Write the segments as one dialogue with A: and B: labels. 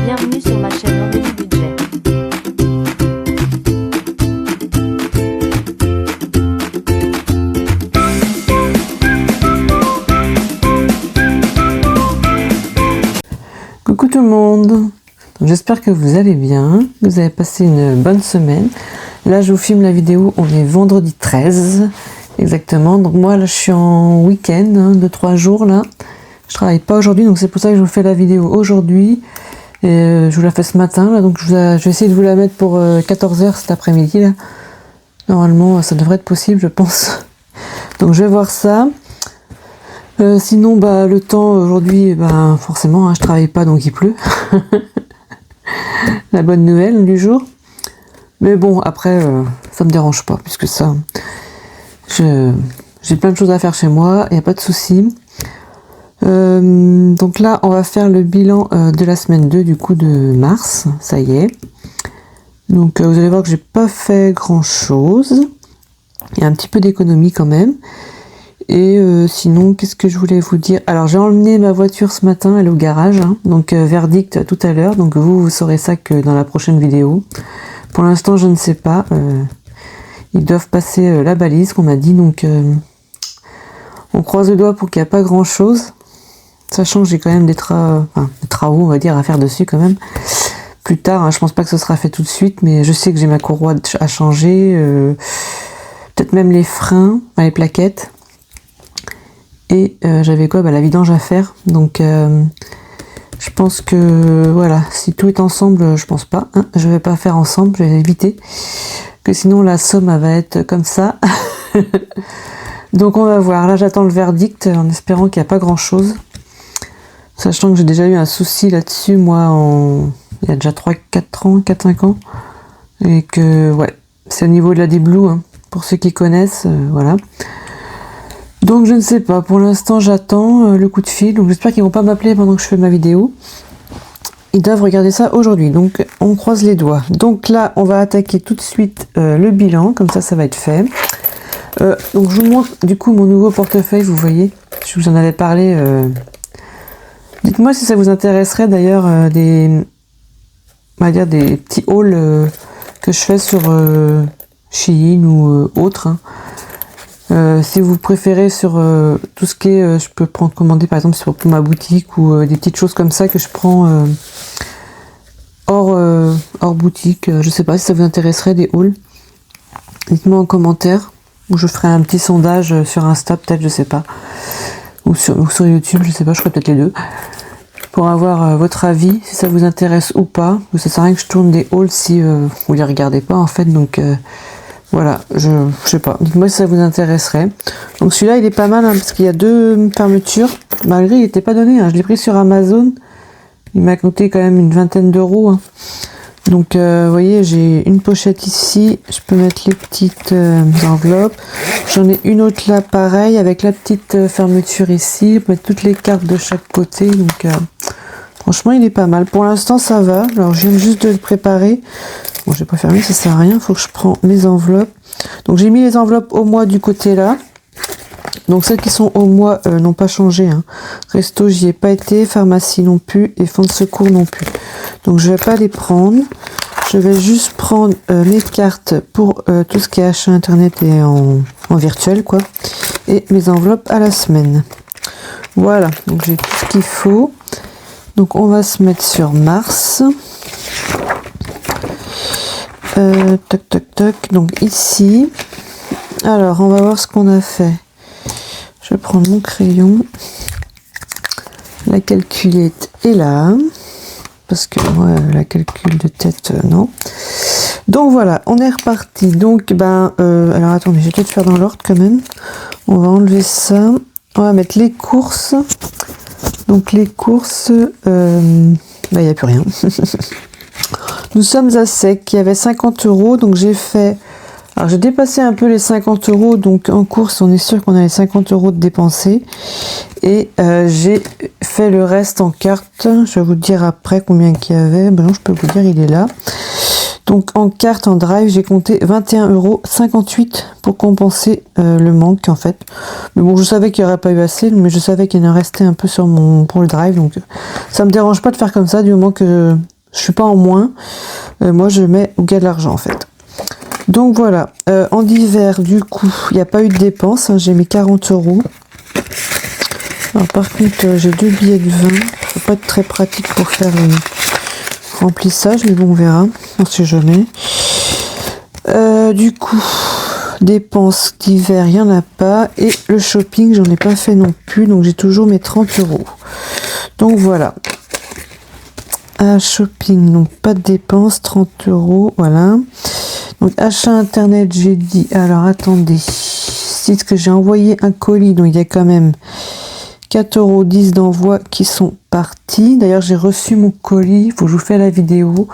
A: Bienvenue sur ma chaîne Aurélie Budget.
B: Coucou tout le monde, j'espère que vous allez bien, que vous avez passé une bonne semaine. Là je vous filme la vidéo, on est vendredi 13 exactement, donc moi là je suis en week-end de 3 jours là. Je travaille pas aujourd'hui, donc c'est pour ça que je vous fais la vidéo aujourd'hui. Et je vous la fais ce matin là, donc je vais essayer de vous la mettre pour 14h cet après-midi là. Normalement ça devrait être possible je pense. Donc je vais voir ça. Sinon bah le temps aujourd'hui bah forcément je travaille pas donc il pleut. La bonne nouvelle du jour. Mais bon après ça me dérange pas puisque ça j'ai plein de choses à faire chez moi, il n'y a pas de souci. Donc là on va faire le bilan de la semaine 2 du coup de mars, ça y est. Donc vous allez voir que j'ai pas fait grand chose. Il y a un petit peu d'économie quand même. Et sinon, qu'est-ce que je voulais vous dire? Alors, j'ai emmené ma voiture ce matin, elle est au garage, hein, donc verdict tout à l'heure. Donc vous saurez ça que dans la prochaine vidéo. Pour l'instant, je ne sais pas. Ils doivent passer la balise qu'on m'a dit, donc on croise le doigt pour qu'il n'y a pas grand-chose. Sachant que j'ai quand même des travaux, on va dire, à faire dessus quand même. Plus tard, hein, je pense pas que ce sera fait tout de suite, mais je sais que j'ai ma courroie à changer. Peut-être même les freins, les plaquettes. Et j'avais quoi, la vidange à faire, donc je pense que voilà, si tout est ensemble, je pense pas, hein, je vais pas faire ensemble, je vais éviter, que sinon la somme elle va être comme ça. Donc on va voir, là j'attends le verdict en espérant qu'il n'y a pas grand chose, sachant que j'ai déjà eu un souci là-dessus, moi il y a déjà 4 ans, 4-5 ans, et que ouais, c'est au niveau de la déblue, hein, pour ceux qui connaissent, voilà. Donc je ne sais pas, pour l'instant j'attends le coup de fil, donc j'espère qu'ils vont pas m'appeler pendant que je fais ma vidéo. Ils doivent regarder ça aujourd'hui, donc on croise les doigts. Donc là on va attaquer tout de suite le bilan, comme ça va être fait. Donc je vous montre du coup mon nouveau portefeuille, vous voyez, je vous en avais parlé. Dites-moi si ça vous intéresserait d'ailleurs on va dire des petits hauls que je fais sur Shein ou autre. Hein. Si vous préférez sur tout ce qui est, je peux prendre commander par exemple pour ma boutique ou des petites choses comme ça que je prends hors boutique. Je sais pas si ça vous intéresserait des hauls. Dites-moi en commentaire ou je ferai un petit sondage sur Insta peut-être, je sais pas, ou sur YouTube, je sais pas, je ferai peut-être les deux pour avoir votre avis si ça vous intéresse ou pas. Ça sert à rien que je tourne des hauls si vous les regardez pas en fait, donc voilà, je sais pas. Dites-moi si ça vous intéresserait. Donc celui-là, il est pas mal, hein, parce qu'il y a 2 fermetures. Malgré, il n'était pas donné. Hein. Je l'ai pris sur Amazon. Il m'a coûté quand même une 20aine d'euros. Hein. Donc, vous voyez, j'ai une pochette ici. Je peux mettre les petites enveloppes. J'en ai une autre là, pareil, avec la petite fermeture ici. Je peux mettre toutes les cartes de chaque côté. Donc, franchement, il est pas mal. Pour l'instant, ça va. Alors, je viens juste de le préparer. Bon, je vais pas fermer, ça sert à rien. Il faut que je prends mes enveloppes. Donc, j'ai mis les enveloppes au mois du côté là. Donc, celles qui sont au mois n'ont pas changé. Hein. Resto, j'y ai pas été. Pharmacie non plus. Et fonds de secours non plus. Donc, je vais pas les prendre. Je vais juste prendre mes cartes pour tout ce qui est achat internet et en virtuel, quoi. Et mes enveloppes à la semaine. Voilà. Donc, j'ai tout ce qu'il faut. Donc, on va se mettre sur mars. Toc toc toc, donc ici, alors on va voir ce qu'on a fait. Je vais prendre mon crayon, la calculette est là, parce que moi la calcul de tête non. Donc voilà, on est reparti. Donc alors attendez, je vais peut-être faire dans l'ordre quand même. On va enlever ça, on va mettre les courses. Donc les courses, il n'y a plus rien. Nous sommes à sec, il y avait 50 euros, donc j'ai fait... Alors j'ai dépassé un peu les 50 euros, donc en course on est sûr qu'on a les 50 euros de dépensés. Et j'ai fait le reste en carte, je vais vous dire après combien qu'il y avait, non je peux vous dire il est là. Donc en carte, en drive, j'ai compté 21,58 € pour compenser le manque en fait. Mais bon, je savais qu'il n'y aurait pas eu assez, mais je savais qu'il en restait un peu pour le drive, donc ça me dérange pas de faire comme ça du moment que je suis pas en moins. Moi, je mets où il y a de l'argent, en fait. Donc voilà, en hiver, du coup, il n'y a pas eu de dépenses. Hein, j'ai mis 40 €. Alors par contre, j'ai 2 billets de 20. Ça va pas être très pratique pour faire le remplissage, mais bon, on verra. On sait jamais. Du coup, dépenses d'hiver, il n'y en a pas. Et le shopping, j'en ai pas fait non plus. Donc j'ai toujours mes 30 €. Donc voilà. Shopping, donc pas de dépenses, 30 €. Voilà. Donc achat internet, j'ai dit, alors attendez, c'est que j'ai envoyé un colis, donc il y a quand même 4,10 € d'envoi qui sont partis. D'ailleurs j'ai reçu mon colis, il faut que je vous fasse la vidéo.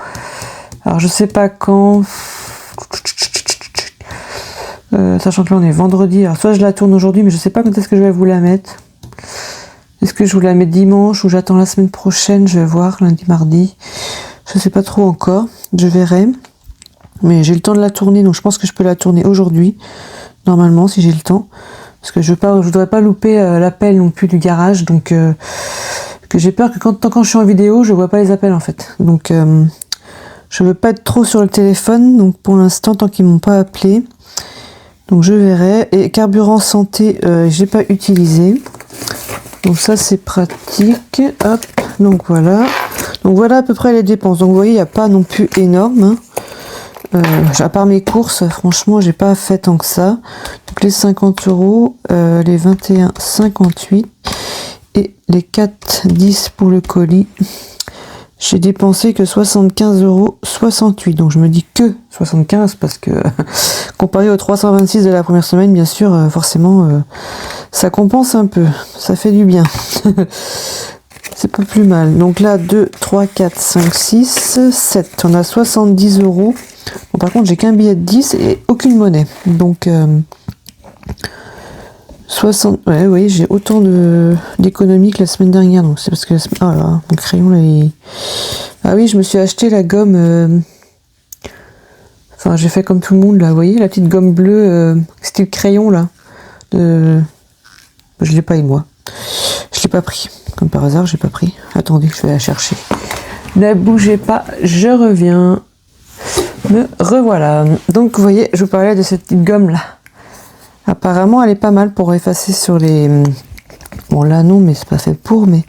B: Alors je sais pas quand, sachant que là on est vendredi, alors soit je la tourne aujourd'hui, mais je sais pas quand est-ce que je vais vous la mettre. Est-ce que je vous la mets dimanche ou j'attends la semaine prochaine, je vais voir, lundi, mardi. Je sais pas trop encore, je verrai. Mais j'ai le temps de la tourner, donc je pense que je peux la tourner aujourd'hui, normalement, si j'ai le temps. Parce que je voudrais pas louper l'appel non plus du garage, donc que j'ai peur que quand je suis en vidéo, je vois pas les appels en fait. Donc je veux pas être trop sur le téléphone, donc pour l'instant, tant qu'ils m'ont pas appelé, donc je verrai. Et carburant santé, j'ai pas utilisé. Donc ça c'est pratique. Hop, donc voilà. Donc voilà à peu près les dépenses. Donc vous voyez, il n'y a pas non plus énorme. Hein. À part mes courses, franchement, j'ai pas fait tant que ça. Donc les 50 €, les 21,58 et les 4,10 pour le colis. J'ai dépensé que 75,68 €. Donc je me dis que 75 parce que comparé aux 326 de la première semaine, bien sûr, forcément, ça compense un peu. Ça fait du bien. C'est pas plus mal. Donc là, 2, 3, 4, 5, 6, 7. On a 70 €. Bon, par contre, j'ai qu'un billet de 10 et aucune monnaie. Donc, 60. Ouais, oui, j'ai autant d'économies que la semaine dernière. Donc, c'est parce que. Oh là, mon crayon là. Ah oui, je me suis acheté la gomme. Enfin, j'ai fait comme tout le monde là. Vous voyez, la petite gomme bleue, style crayon là. Je l'ai pas eu moi. Je l'ai pas pris. Comme par hasard, j'ai pas pris. Attendez, je vais la chercher. Ne bougez pas, je reviens. Me revoilà. Donc vous voyez, je vous parlais de cette petite gomme là. Apparemment elle est pas mal pour effacer sur les... Bon là non, mais c'est pas fait pour, mais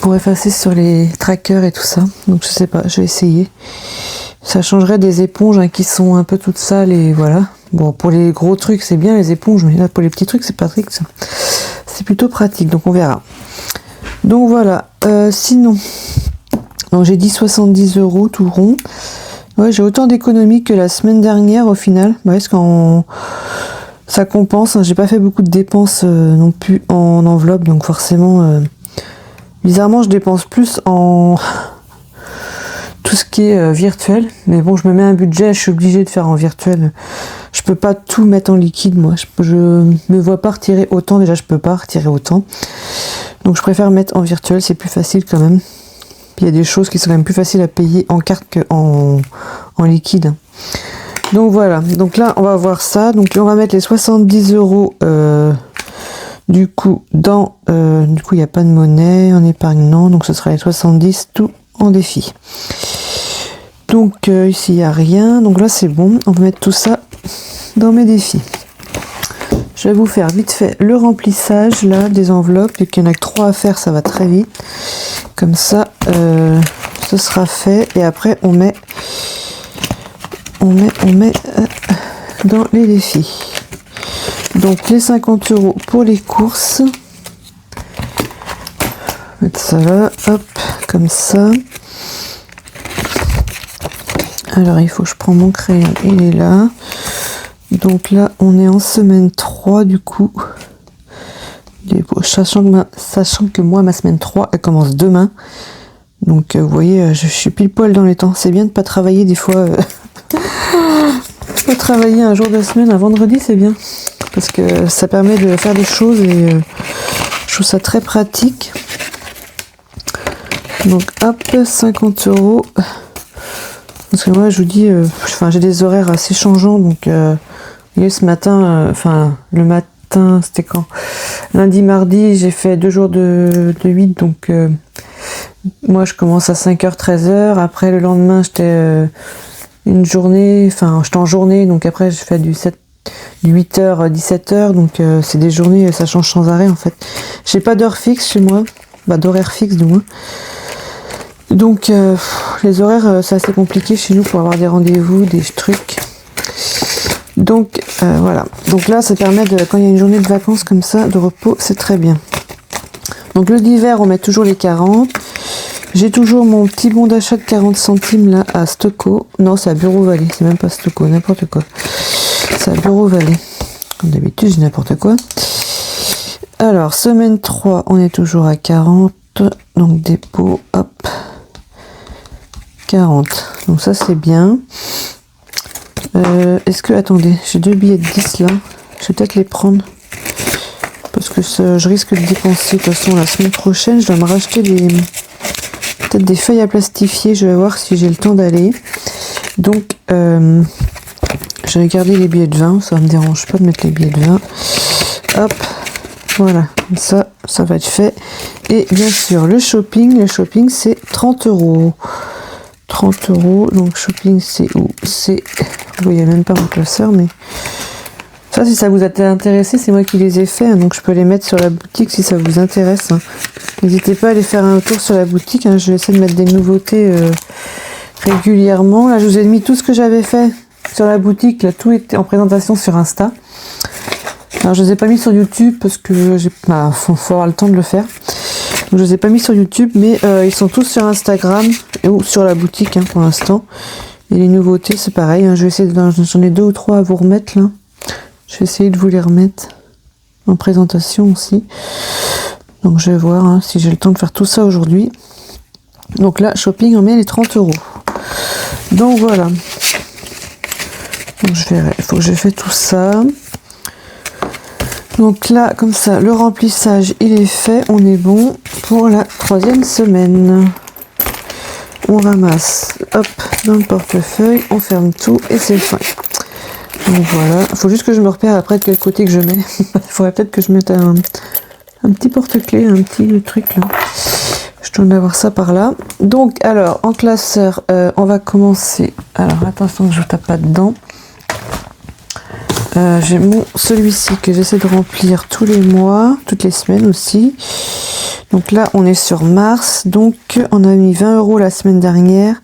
B: pour effacer sur les trackers et tout ça. Donc je sais pas, je vais essayer. Ça changerait des éponges hein, qui sont un peu toutes sales et voilà. Bon pour les gros trucs c'est bien les éponges, mais là pour les petits trucs c'est pratique ça. C'est plutôt pratique, donc on verra. Donc voilà, sinon, donc j'ai dit 70 € tout rond. Ouais, j'ai autant d'économies que la semaine dernière au final. Ouais, parce qu'en ça compense. Hein, j'ai pas fait beaucoup de dépenses non plus en enveloppe, donc forcément, bizarrement, je dépense plus en tout ce qui est virtuel. Mais bon, je me mets un budget, je suis obligée de faire en virtuel. Je peux pas tout mettre en liquide, moi. Je me vois pas retirer autant. Déjà, je peux pas retirer autant. Donc, je préfère mettre en virtuel. C'est plus facile quand même. Il y a des choses qui sont quand même plus faciles à payer en carte qu'en liquide. Donc voilà, donc là on va voir ça. Donc on va mettre les 70 € du coup dans... du coup il n'y a pas de monnaie en épargne, non. Donc ce sera les 70 tout en défi. Donc ici il n'y a rien. Donc là c'est bon, on va mettre tout ça dans mes défis. Je vais vous faire vite fait le remplissage là des enveloppes. Vu qu'il n'y en a que 3 à faire, ça va très vite. Comme ça, ce sera fait. Et après, on met dans les défis. Donc, les 50 € pour les courses. Mettre ça là, hop, comme ça. Alors, il faut que je prends mon crayon. Il est là. Donc là, on est en semaine 3 du coup. Sachant que moi, ma semaine 3, elle commence demain. Donc, vous voyez, je suis pile poil dans les temps. C'est bien de pas travailler des fois. Pas travailler un jour de semaine, un vendredi, c'est bien. Parce que ça permet de faire des choses et je trouve ça très pratique. Donc, hop, 50 €. Parce que moi, je vous dis, j'ai des horaires assez changeants. Donc, vous voyez, ce matin, le matin, c'était quand? Lundi, mardi, j'ai fait 2 jours de 8. Donc, Moi, je commence à 5h, 13h. Après, le lendemain, j'étais une journée, enfin, j'étais en journée. Donc après, je fais du 8h, 17h. Donc c'est des journées, ça change sans arrêt en fait. J'ai pas d'heure fixe chez moi. Bah, d'horaire fixe du moins. Donc les horaires, c'est assez compliqué chez nous pour avoir des rendez-vous, des trucs. Donc voilà. Donc là, ça permet de, quand il y a une journée de vacances comme ça, de repos, c'est très bien. Donc le d'hiver, on met toujours les 40. J'ai toujours mon petit bon d'achat de 40 centimes là à Stocco. Non, c'est à Bureau Vallée, c'est même pas Stocco, n'importe quoi. C'est à Bureau Vallée. Comme d'habitude, j'ai n'importe quoi. Alors, semaine 3, on est toujours à 40. Donc dépôt, hop. 40. Donc ça, c'est bien. Est-ce que, attendez, j'ai 2 billets de 10 là. Je vais peut-être les prendre. Parce que je risque de dépenser. De toute façon, la semaine prochaine, je dois me racheter peut-être des feuilles à plastifier. Je vais voir si j'ai le temps d'aller. Donc, je vais garder les billets de 20. Ça ne me dérange pas de mettre les billets de 20. Hop. Voilà. Comme ça va être fait. Et bien sûr, le shopping c'est 30 €. 30 €. Donc, shopping, c'est où? C'est... Vous voyez même pas mon classeur, mais... Ça, si ça vous a intéressé, c'est moi qui les ai faits, hein, donc je peux les mettre sur la boutique si ça vous intéresse. Hein. N'hésitez pas à aller faire un tour sur la boutique, hein. Je vais essayer de mettre des nouveautés régulièrement. Là, je vous ai mis tout ce que j'avais fait sur la boutique, là, tout était en présentation sur Insta. Alors, je les ai pas mis sur YouTube parce que faut avoir le temps de le faire. Donc, je les ai pas mis sur YouTube, mais ils sont tous sur Instagram ou sur la boutique hein, pour l'instant. Et les nouveautés, c'est pareil. Hein. Je vais essayer j'en ai 2 ou 3 à vous remettre là. Je vais essayer de vous les remettre en présentation aussi. Donc je vais voir hein, si j'ai le temps de faire tout ça aujourd'hui. Donc là, shopping, on met les 30 €. Donc voilà. Donc je verrai. Il faut que je fasse tout ça. Donc là, comme ça, le remplissage, il est fait. On est bon pour la 3e semaine. On ramasse, hop, dans le portefeuille. On ferme tout et c'est fin. Donc voilà, il faut juste que je me repère après de quel côté que je mets. Il faudrait peut-être que je mette un petit porte-clés, un petit truc là. Je dois en avoir ça par là. Donc alors, en classeur, on va commencer. Alors attention que je ne tape pas dedans. J'ai celui-ci que j'essaie de remplir tous les mois, toutes les semaines aussi. Donc là, on est sur mars. Donc on a mis 20 € la semaine dernière.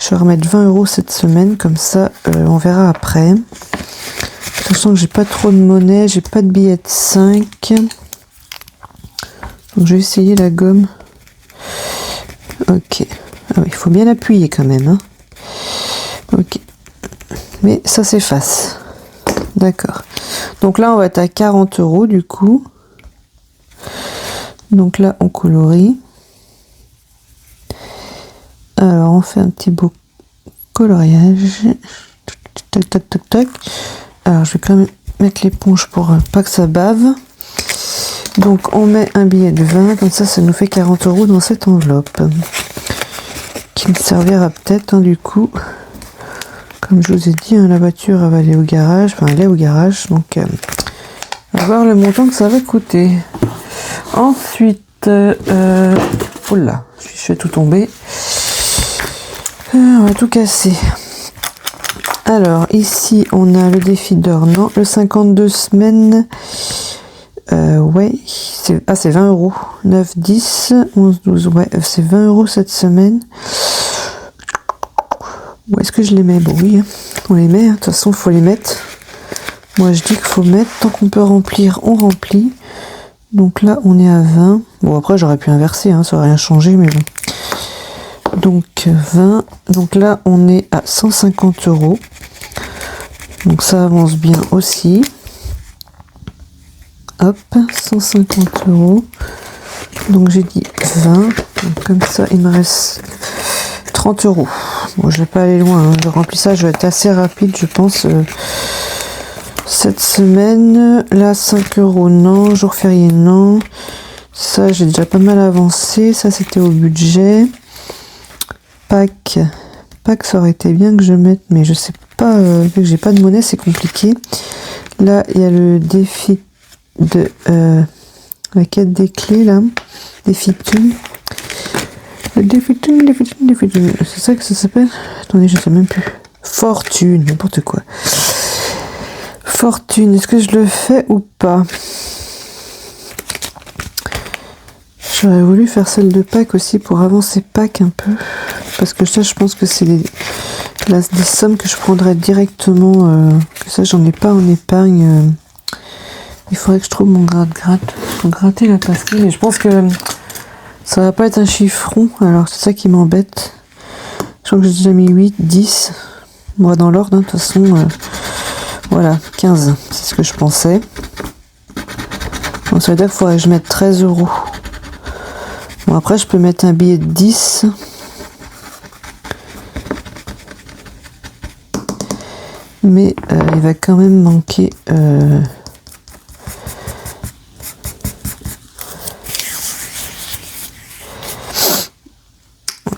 B: Je vais remettre 20 € cette semaine, comme ça, on verra après. Attention que j'ai pas trop de monnaie, j'ai pas de billets de 5. Donc je vais essayer la gomme. Ok. Ah oui, il faut bien appuyer quand même. Hein. Ok. Mais ça s'efface. D'accord. Donc là, on va être à 40 € du coup. Donc là, on colorie. Alors, on fait un petit beau coloriage. Tac, tac, tac, tac. Alors, je vais quand même mettre l'éponge pour pas que ça bave. Donc, on met un billet de 20. Comme ça nous fait 40 € dans cette enveloppe. Qui me servira peut-être, hein, du coup. Comme je vous ai dit, hein, la voiture elle va aller au garage. Enfin, elle est au garage. Donc, on va voir le montant que ça va coûter. Ensuite, oula, je fais tout tomber. On va tout casser. Alors, ici, on a le défi d'or, non, le 52 semaines. Ouais, c'est 20 €. 9, 10, 11, 12, ouais, c'est 20 € cette semaine. Où est-ce que je les mets? Bon, oui, hein, on les met, hein. De toute façon, il faut les mettre. Moi, je dis qu'il faut mettre. Tant qu'on peut remplir, on remplit. Donc là, on est à 20. Bon, après, j'aurais pu inverser, hein, ça n'aurait rien changé, mais bon. Donc 20. Donc là, on est à 150 €. Donc ça avance bien aussi. Hop, 150 €. Donc j'ai dit 20. Donc comme ça, il me reste 30 €. Bon, je vais pas aller loin. Hein. Le remplissage va être assez rapide, je pense. Cette semaine, là, 5 € non. Jour férié, non. Ça, j'ai déjà pas mal avancé. Ça, c'était au budget. Pâques, ça aurait été bien que je mette, mais je sais pas, vu que j'ai pas de monnaie, c'est compliqué. Là, il y a le défi de la quête des clés, là. Défi thune. Fortune. C'est ça que ça s'appelle? Attendez, je sais même plus. Fortune, n'importe quoi. Fortune, est-ce que je le fais ou pas? J'aurais voulu faire celle de Pâques aussi pour avancer Pâques un peu. Parce que ça, je pense que c'est des sommes que je prendrais directement. Que ça, j'en ai pas en épargne. Il faudrait que je trouve mon gratte-gratte pour gratter la passerelle. Mais je pense que ça va pas être un chiffron. Alors, c'est ça qui m'embête. Je crois que j'ai déjà mis 8, 10. Moi, dans l'ordre, de toute façon. Voilà, 15. C'est ce que je pensais. Donc, ça veut dire qu'il faudrait que je mette 13 €. Bon, après, je peux mettre un billet de 10. Mais il va quand même manquer...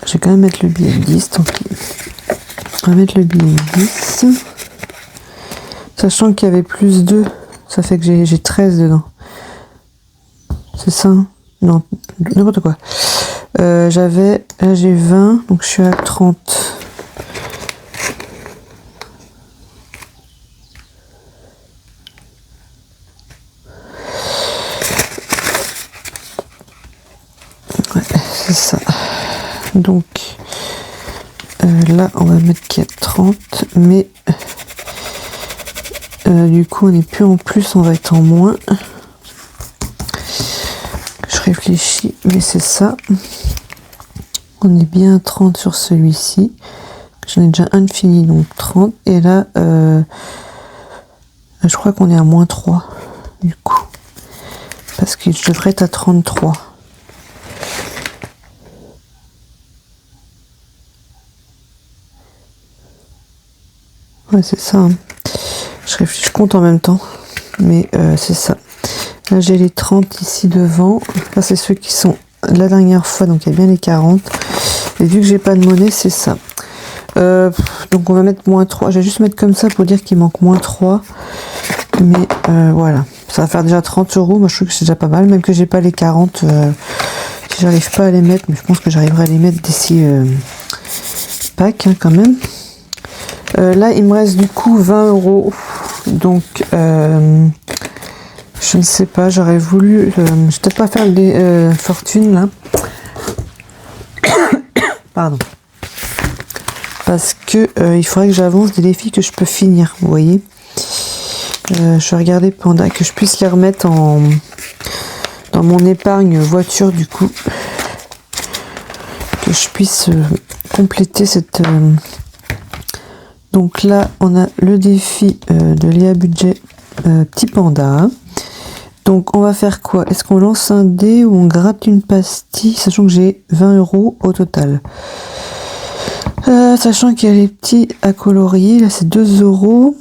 B: Je vais quand même mettre le billet de 10, tant pis. On va mettre le billet de 10. Sachant qu'il y avait plus 2, ça fait que j'ai 13 dedans. C'est ça, hein? Non, n'importe quoi. Là j'ai 20, donc je suis à 30. Ouais, c'est ça. Donc là on va mettre qu'il y a 30, mais du coup on n'est plus en plus, on va être en moins. Je réfléchis, mais c'est ça. On est bien à 30 sur celui-ci. J'en ai déjà un de fini, donc 30. Et là, je crois qu'on est à moins 3, du coup. Parce que je devrais être à 33. Ouais, c'est ça. Hein. Je compte en même temps. Mais c'est ça. Là, j'ai les 30 ici devant. Là, c'est ceux qui sont la dernière fois. Donc, il y a bien les 40. Et vu que j'ai pas de monnaie, c'est ça. Donc, on va mettre moins 3. Je vais juste mettre comme ça pour dire qu'il manque moins 3. Mais voilà. Ça va faire déjà 30 €. Moi, je trouve que c'est déjà pas mal. Même que j'ai pas les 40. Si j'arrive pas à les mettre. Mais je pense que j'arriverai à les mettre d'ici Pâques, hein, quand même. Là, il me reste du coup 20 €. Donc, je ne sais pas, j'aurais voulu... je vais peut-être pas faire des fortunes, là. Pardon. Parce que il faudrait que j'avance des défis que je peux finir, vous voyez. Je vais regarder pendant que je puisse les remettre dans mon épargne voiture, du coup. Que je puisse compléter cette... Donc là, on a le défi de Léa Budget Petit Panda. Donc on va faire quoi? Est-ce qu'on lance un dé ou on gratte une pastille? Sachant que j'ai 20 € au total. Sachant qu'il y a les petits à colorier. Là, c'est 2 €.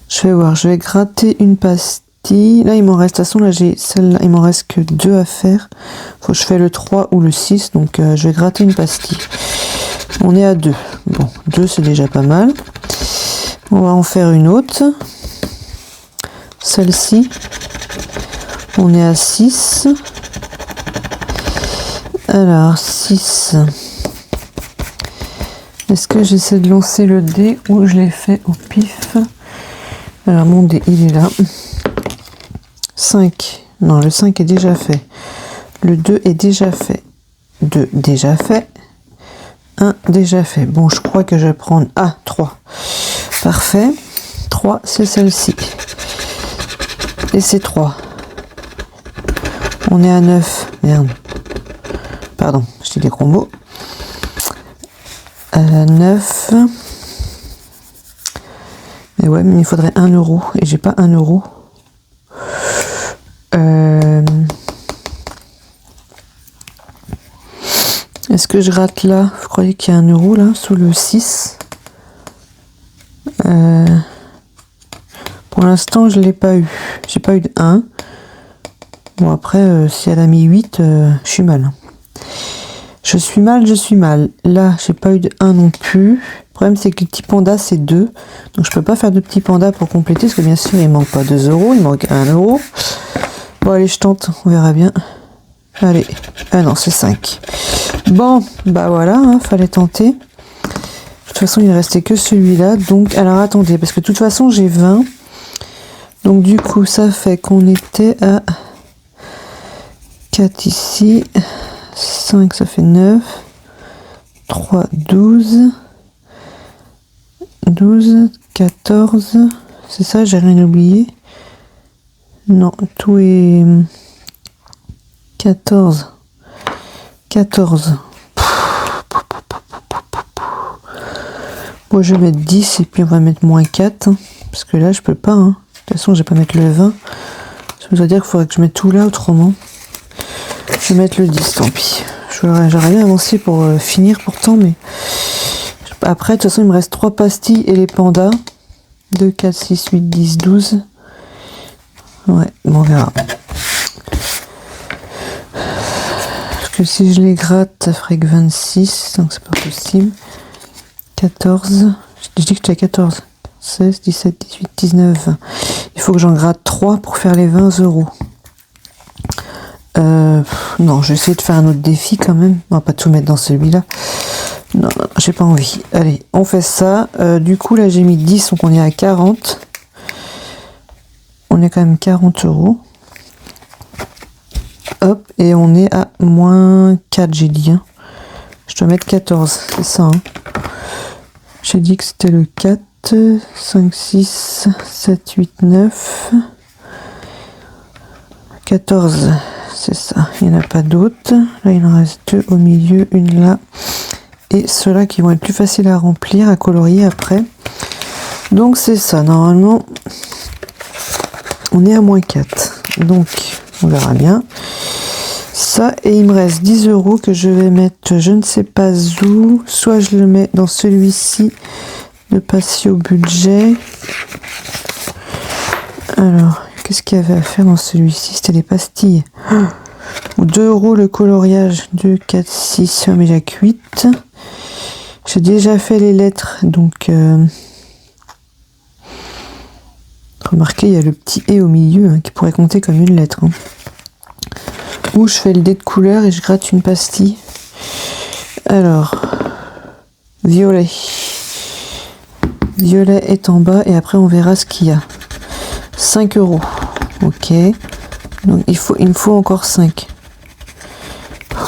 B: Je vais voir. Je vais gratter une pastille. Là, il m'en reste... De toute façon, là, j'ai celle-là. Il m'en reste que 2 à faire. Faut que je fasse le 3 ou le 6. Donc, je vais gratter une pastille. On est à 2. Bon, 2 c'est déjà pas mal. On va en faire une autre. Celle-ci. On est à 6. Alors, 6. Est-ce que j'essaie de lancer le dé ou je l'ai fait au pif? Alors, mon dé, il est là. 5. Non, le 5 est déjà fait. Le 2 est déjà fait. 2 déjà fait. 1 déjà fait. Bon, je crois que je vais prendre... Ah, 3. Parfait. 3, c'est celle-ci. Et c'est 3. On est à 9. Merde. Pardon, je dis des gros mots. 9. Mais ouais, mais il faudrait 1 €. Et j'ai pas 1 €. Est-ce que je rate là? Vous croyez qu'il y a 1 € là, sous le 6? Pour l'instant, je l'ai pas eu. J'ai pas eu de 1. Bon, après, si elle a mis 8, je suis mal. Je suis mal. Là, j'ai pas eu de 1 non plus. Le problème, c'est que le petit panda, c'est 2. Donc, je peux pas faire de petit panda pour compléter, parce que bien sûr, il manque pas 2 €, il manque 1 €. Bon, allez, je tente, on verra bien. Allez. Ah non, c'est 5. Bon, bah voilà, hein, fallait tenter. De toute façon, il ne restait que celui-là. Donc, alors attendez, parce que de toute façon, j'ai 20. Donc, du coup, ça fait qu'on était à 4 ici. 5, ça fait 9. 3, 12. 12, 14. C'est ça, j'ai rien oublié. Non, tout est 14. 14. Bon, je vais mettre 10 et puis on va mettre moins 4. Hein, parce que là, je peux pas. Hein. De toute façon, je vais pas mettre le 20. Ça veut dire qu'il faudrait que je mette tout là autrement. Je vais mettre le 10, tant pis. J'aurais bien avancé pour finir pourtant, mais... Après, de toute façon, il me reste 3 pastilles et les pandas. 2, 4, 6, 8, 10, 12. Ouais, bon, on verra. Parce que si je les gratte, ça ferait que 26, donc c'est pas possible. 14. Je dis que j'étais à 14. 16, 17, 18, 19, 20. Il faut que j'en gratte 3 pour faire les 20 €. Non, je vais essayer de faire un autre défi quand même. On va pas tout mettre dans celui-là. Non, j'ai pas envie. Allez, on fait ça. Du coup, là, j'ai mis 10, donc on est à 40. On est quand même 40 €. Hop, et on est à moins 4, j'ai dit. Hein. Je dois mettre 14, c'est ça. Hein. J'ai dit que c'était le 4, 5, 6, 7, 8, 9. 14, c'est ça. Il n'y en a pas d'autres. Là, il en reste 2 au milieu, une là. Et ceux-là qui vont être plus faciles à remplir, à colorier après. Donc c'est ça, normalement, on est à moins 4. Donc, on verra bien. Ça, et il me reste 10 € que je vais mettre, je ne sais pas où. Soit je le mets dans celui-ci, de passer au budget. Alors, qu'est-ce qu'il y avait à faire dans celui-ci? C'était les pastilles. 2 € le coloriage, 2, 4, 6, mais j'ai 8. J'ai déjà fait les lettres, donc remarquez, il y a le petit « et » au milieu hein, qui pourrait compter comme une lettre. Hein. Ou je fais le dé de couleur et je gratte une pastille. Alors, violet. Violet est en bas et après on verra ce qu'il y a. 5 €. Ok. Donc il me faut encore 5.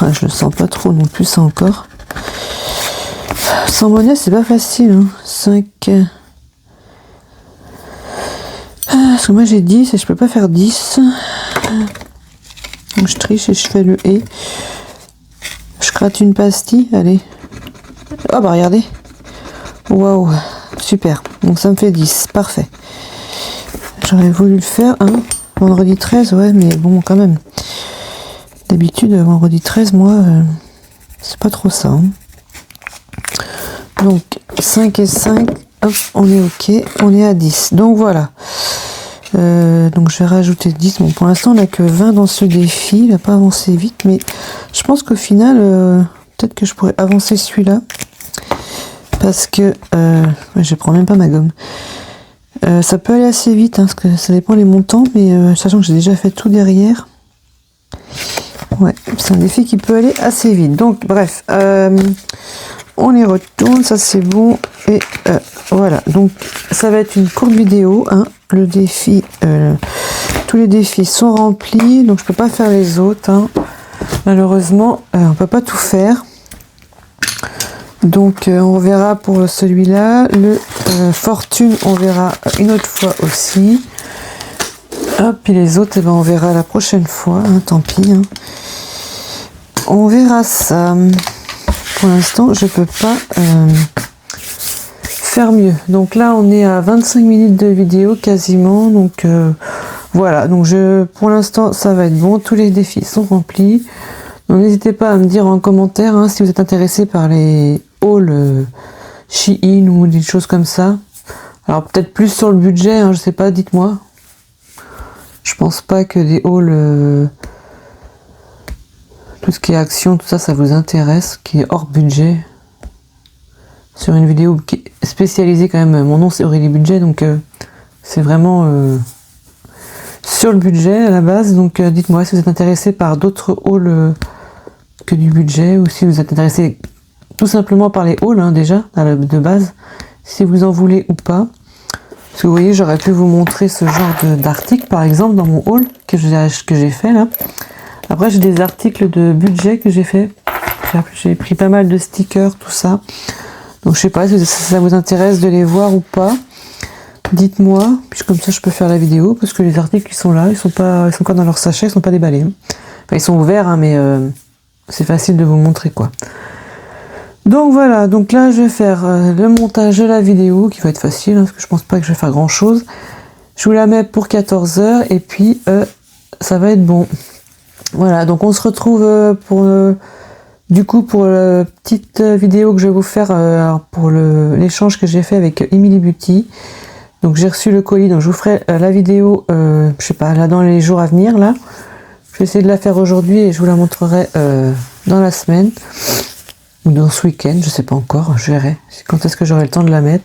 B: Ah, je le sens pas trop non plus ça encore. Sans monnaie, c'est pas facile. Hein. 5. Parce que moi j'ai 10 et je peux pas faire 10. Donc je triche et je fais le et. Je gratte une pastille. Allez. Ah bah regardez. Waouh. Super. Donc ça me fait 10. Parfait. J'aurais voulu le faire. Hein. Vendredi 13, ouais, mais bon, quand même. D'habitude, vendredi 13, moi, c'est pas trop ça. Hein. Donc, 5 et 5, hop, on est OK, on est à 10. Donc, voilà. Donc, je vais rajouter 10. Bon, pour l'instant, on n'a que 20 dans ce défi. Il n'a pas avancé vite, mais je pense qu'au final, peut-être que je pourrais avancer celui-là. Parce que, je prends même pas ma gomme. Ça peut aller assez vite, hein, parce que ça dépend les montants, mais sachant que j'ai déjà fait tout derrière. Ouais, c'est un défi qui peut aller assez vite. Donc, bref, on y retourne, ça c'est bon. Et voilà, donc ça va être une courte vidéo. Hein. Le défi, tous les défis sont remplis, donc je peux pas faire les autres. Hein. Malheureusement, on peut pas tout faire. Donc on verra pour celui-là. Le fortune, on verra une autre fois aussi. Hop, puis les autres, eh ben, on verra la prochaine fois. Hein, tant pis. Hein. On verra ça. Pour l'instant, je peux pas faire mieux. Donc là, on est à 25 minutes de vidéo quasiment. Donc voilà. Donc pour l'instant, ça va être bon. Tous les défis sont remplis. Donc n'hésitez pas à me dire en commentaire hein, si vous êtes intéressé par les hauls Shein ou des choses comme ça. Alors peut-être plus sur le budget, hein, je sais pas, dites-moi. Je pense pas que des hauls, tout ce qui est action, tout ça, ça vous intéresse, qui est hors budget. Sur une vidéo qui est spécialisée quand même, mon nom c'est Aurélie Budget, donc c'est vraiment sur le budget à la base. Donc dites-moi si vous êtes intéressé par d'autres hauls que du budget, ou si vous êtes intéressé tout simplement par les hauls hein, déjà de base, si vous en voulez ou pas. Parce que vous voyez, j'aurais pu vous montrer ce genre d'article par exemple dans mon haul que j'ai fait là. Après j'ai des articles de budget que j'ai fait. J'ai pris pas mal de stickers, tout ça. Donc je sais pas si ça vous intéresse de les voir ou pas. Dites-moi, puis comme ça je peux faire la vidéo, parce que les articles qui sont là, ils sont encore dans leur sachet, ils sont pas déballés. Enfin ils sont ouverts, hein, mais c'est facile de vous montrer quoi. Donc voilà, donc là je vais faire le montage de la vidéo, qui va être facile, hein, parce que je pense pas que je vais faire grand chose. Je vous la mets pour 14 h et puis ça va être bon. Voilà, donc on se retrouve pour la petite vidéo que je vais vous faire pour l'échange que j'ai fait avec Emily Beauty. Donc j'ai reçu le colis, donc je vous ferai la vidéo, je sais pas, là dans les jours à venir là. Je vais essayer de la faire aujourd'hui et je vous la montrerai dans la semaine. Ou dans ce week-end, je sais pas encore, je verrai quand est-ce que j'aurai le temps de la mettre.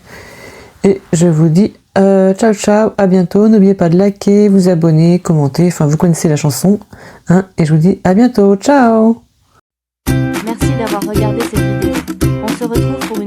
B: Et je vous dis ciao ciao, à bientôt. N'oubliez pas de liker, vous abonner, commenter, enfin vous connaissez la chanson. Hein, et je vous dis à bientôt, ciao.
A: Merci d'avoir regardé cette vidéo. On se retrouve pour une